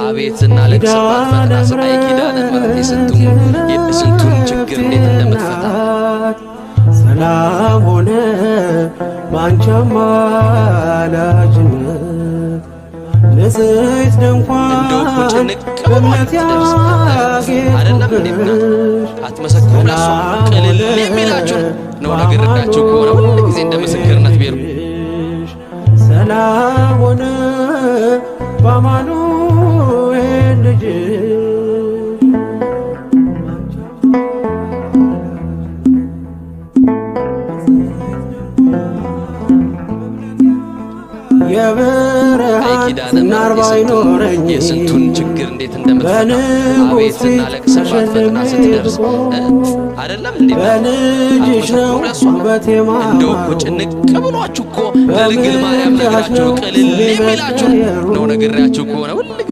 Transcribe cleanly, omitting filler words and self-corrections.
አቤት እና ለቅስባት ፈተና ስቃይ ኪዳነ ምሕረት የስንቱን ችግር እንዴት እንደምትፈታ ሰላም ሆነ ባንቺ አማላጅነት ንጽሕት ድንኳን በእምነት ያጌጥኩብሽ አትመሰክሩም ለሷ ቅልል የሚላችሁ ነው ነግሬያችሁ ከሆነ ሁሉ ጊዜ እንደ ምስክርነት ቢሩ ሰላም ሆነ በአማኑኤል ልጅ የብርሃን ዝናር ባይኖረኝ የስንቱን ችግር እንዴት እንደምትፈታ አቤት እና ለቅስባት ፈተና ስትደርስ አይደለም እንዴ በልጅሽ ነው ውበቴ እንደው እኮ ጭንቅ ብሏችሁ እኮ ለድንግል ማርያም ነግራችሁ ቅልል የሚላችሁ ነው ነግሬያችሁ ከሆነ